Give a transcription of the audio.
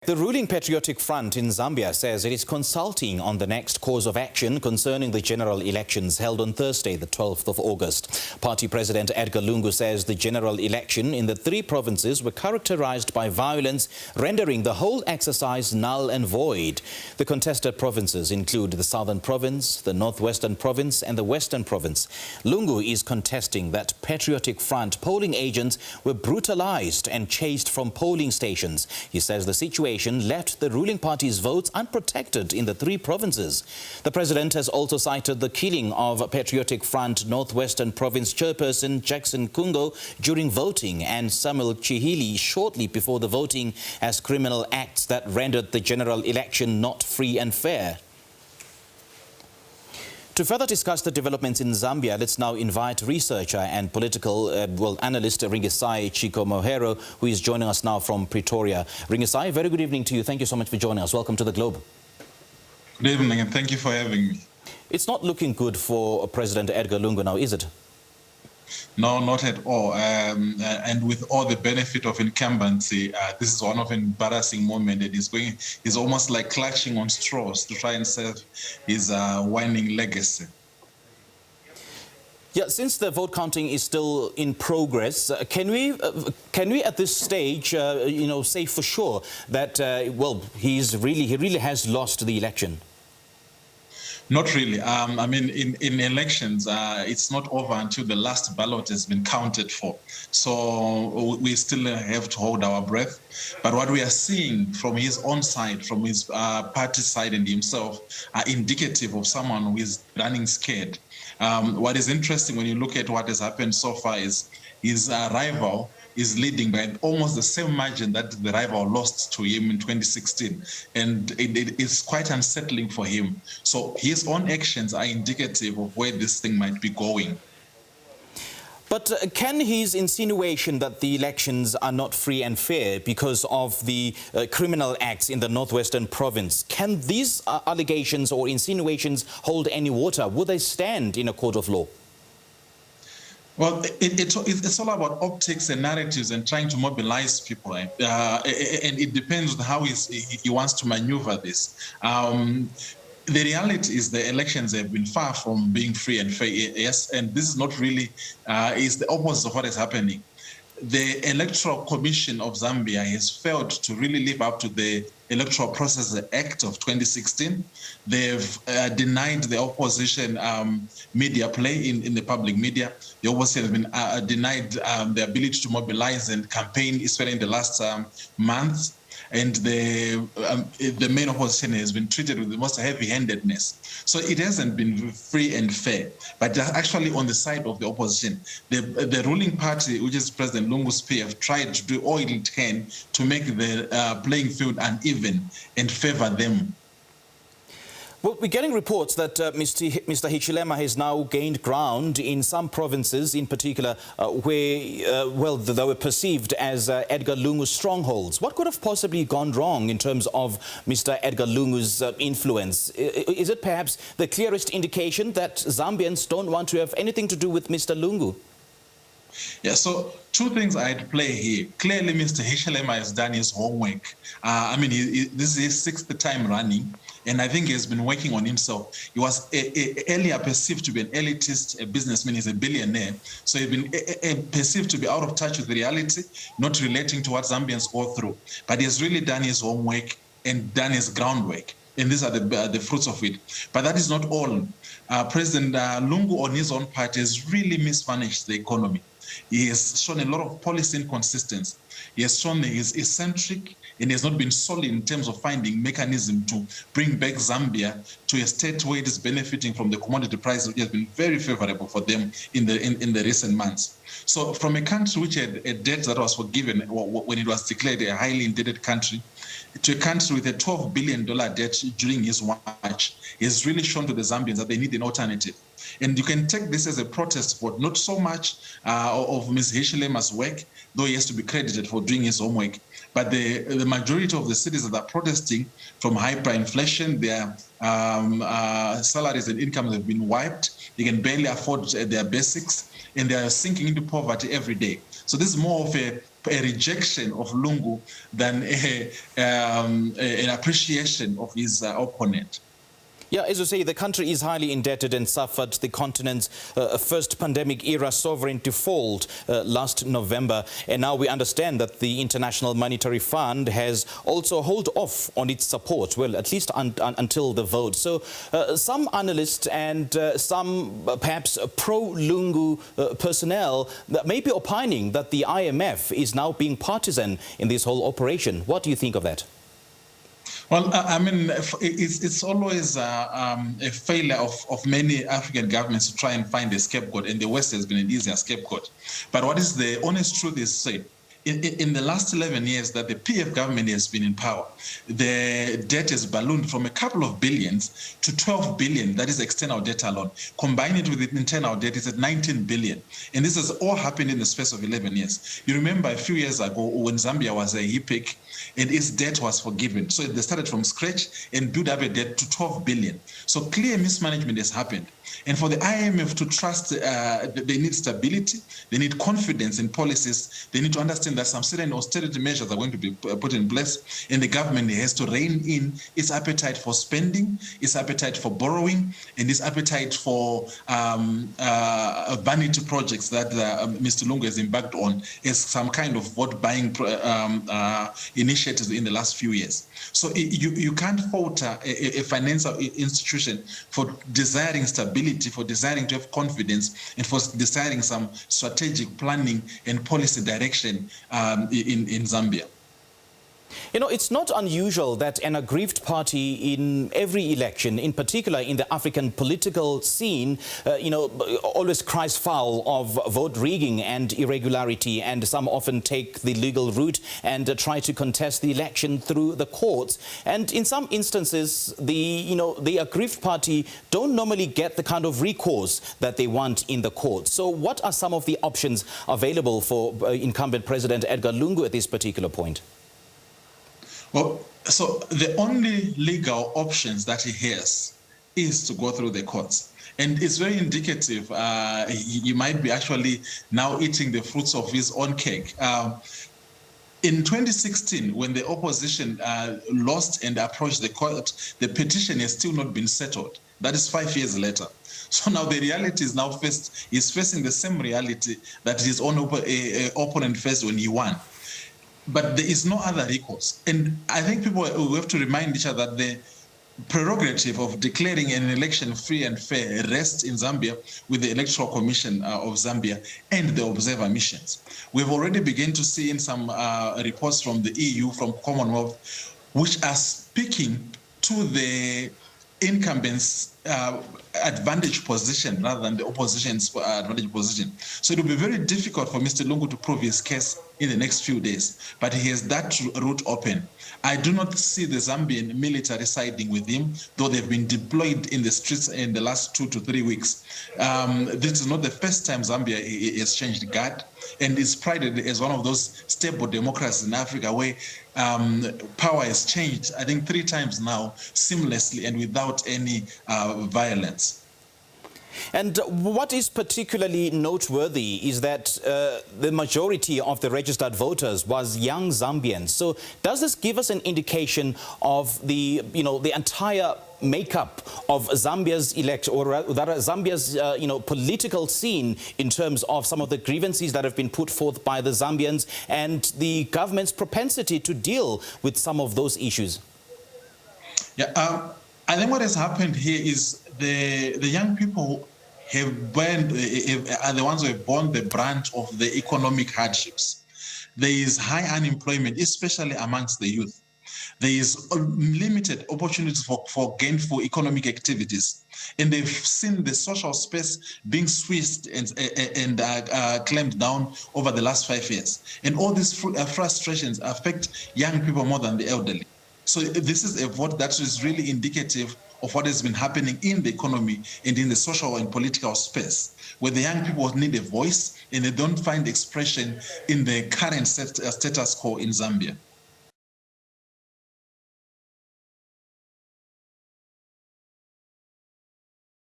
The ruling Patriotic Front in Zambia says it is consulting on the next course of action concerning the general elections held on Thursday, the 12th of August. Party President Edgar Lungu says the general election in the three provinces were characterized by violence, rendering the whole exercise null and void. The contested provinces include the Southern Province, the Northwestern Province and the Western Province. Lungu is contesting that Patriotic Front polling agents were brutalized and chased from polling stations. He says the situation left the ruling party's votes unprotected in the three provinces. The president has also cited the killing of Patriotic Front Northwestern Province chairperson Jackson Kungo during voting and Samuel Chihili shortly before the voting as criminal acts that rendered the general election not free and fair. To further discuss the developments in Zambia, let's now invite researcher and political analyst Ringisai Chikohomero, who is joining us now from Pretoria. Ringisai, very good evening to you. Thank you so much for joining us. Welcome to The Globe. Good evening, and thank you for having me. It's not looking good for President Edgar Lungu now, is it? No, not at all. And with all the benefit of incumbency, this is one of an embarrassing moment. He's almost like clutching on straws to try and save his waning legacy. Yeah, since the vote counting is still in progress, can we at this stage, say for sure that he really has lost the election? Not really. I mean, in elections, it's not over until the last ballot has been counted for. So we still have to hold our breath. But what we are seeing from his own side, from his party side and himself, are indicative of someone who is running scared. What is interesting when you look at what has happened so far is his rival is leading by almost the same margin that the rival lost to him in 2016. And it is quite unsettling for him. So his own actions are indicative of where this thing might be going. But can his insinuation that the elections are not free and fair because of the criminal acts in the Northwestern Province, can these allegations or insinuations hold any water? Will they stand in a court of law? Well, it's all about optics and narratives and trying to mobilize people. And it depends on how he wants to maneuver this. The reality is the elections have been far from being free and fair, yes, and this is not really, is the opposite of what is happening. The Electoral Commission of Zambia has failed to really live up to the Electoral Process Act of 2016. They've denied the opposition media play in the public media. The opposition has been denied the ability to mobilize and campaign, especially in the last months. And the main opposition has been treated with the most heavy-handedness. So it hasn't been free and fair. But actually on the side of the opposition, the ruling party, which is President Lungu's PF, tried to do all it can to make the playing field uneven and favor them. Well, we're getting reports that Mr. Hichilema has now gained ground in some provinces, in particular, where, they were perceived as Edgar Lungu's strongholds. What could have possibly gone wrong in terms of Mr. Edgar Lungu's influence? Is it perhaps the clearest indication that Zambians don't want to have anything to do with Mr. Lungu? Yeah, so two things are at play here. Clearly, Mr. Hichilema has done his homework. I mean, this is his sixth time running, and I think he has been working on himself. He was earlier perceived to be an elitist, a businessman. He's a billionaire. So he's been perceived to be out of touch with reality, not relating to what Zambians go through. But he has really done his homework and done his groundwork. And these are the fruits of it. But that is not all. President Lungu on his own part has really mismanaged the economy. He has shown a lot of policy inconsistency. He has shown he is eccentric and he has not been solid in terms of finding mechanism to bring back Zambia to a state where it is benefiting from the commodity price, which has been very favorable for them in the recent months. So from a country which had a debt that was forgiven when it was declared a highly indebted country, to a country with a $12 billion debt during his watch, he has really shown to the Zambians that they need an alternative. And you can take this as a protest for not so much of Ms. Hichilema's work, though he has to be credited for doing his homework, but the majority of the citizens that are protesting from hyperinflation, their salaries and incomes have been wiped. They can barely afford their basics, and they are sinking into poverty every day. So this is more of a a rejection of Lungu than an appreciation of his opponent. Yeah, as you say, the country is highly indebted and suffered the continent's first pandemic-era sovereign default last November. And now we understand that the International Monetary Fund has also held off on its support, well, at least until the vote. So some analysts and some perhaps pro-Lungu personnel may be opining that the IMF is now being partisan in this whole operation. What do you think of that? Well, I mean, it's always a failure of many African governments to try and find a scapegoat, and the West has been an easier scapegoat. But what is the honest truth is, say, in the last 11 years that the PF government has been in power, the debt has ballooned from a couple of billions to 12 billion, that is external debt alone. Combine it with the internal debt, it's at 19 billion. And this has all happened in the space of 11 years. You remember a few years ago when Zambia was a HIPC and its debt was forgiven. So they started from scratch and built up a debt to 12 billion. So clear mismanagement has happened. And for the IMF to trust, they need stability, they need confidence in policies, they need to understand that some certain austerity measures are going to be put in place, and the government has to rein in its appetite for spending, its appetite for borrowing, and its appetite for vanity projects that Mr. Lungu has embarked on as some kind of vote-buying initiatives in the last few years. So you can't fault a financial institution for desiring stability, for desiring to have confidence, and for desiring some strategic planning and policy direction in Zambia. You know, it's not unusual that an aggrieved party in every election, in particular in the African political scene, always cries foul of vote rigging and irregularity, and some often take the legal route and try to contest the election through the courts. And in some instances, the aggrieved party don't normally get the kind of recourse that they want in the courts. So what are some of the options available for incumbent President Edgar Lungu at this particular point? Well, so the only legal options that he has is to go through the courts. And it's very indicative. He might be actually now eating the fruits of his own cake. In 2016, when the opposition lost and approached the court, the petition has still not been settled. That is 5 years later. So now the reality is now he's facing the same reality that his own opponent faced when he won. But there is no other recourse. And I think people will have to remind each other that the prerogative of declaring an election free and fair rests in Zambia with the Electoral Commission of Zambia and the observer missions. We've already begun to see in some reports from the EU, from Commonwealth, which are speaking to the incumbents' advantage position rather than the opposition's advantage position. So it will be very difficult for Mr. Lungu to prove his case in the next few days, but he has that route open. I do not see the Zambian military siding with him, though they've been deployed in the streets in the last 2 to 3 weeks. This is not the first time Zambia has changed guard, and is prided as one of those stable democracies in Africa where power has changed, I think 3 times now, seamlessly and without any violence. And what is particularly noteworthy is that the majority of the registered voters was young Zambians. So does this give us an indication of the entire makeup of Zambia's Zambia's political scene in terms of some of the grievances that have been put forth by the Zambians and the government's propensity to deal with some of those issues? Yeah, I think what has happened here is the young people are the ones who have borne the brunt of the economic hardships. There is high unemployment, especially amongst the youth. There is limited opportunities for gainful economic activities. And they've seen the social space being squeezed and clamped down over the last 5 years. And all these frustrations affect young people more than the elderly. So this is a vote that is really indicative of what has been happening in the economy and in the social and political space, where the young people need a voice and they don't find expression in the current status quo in Zambia.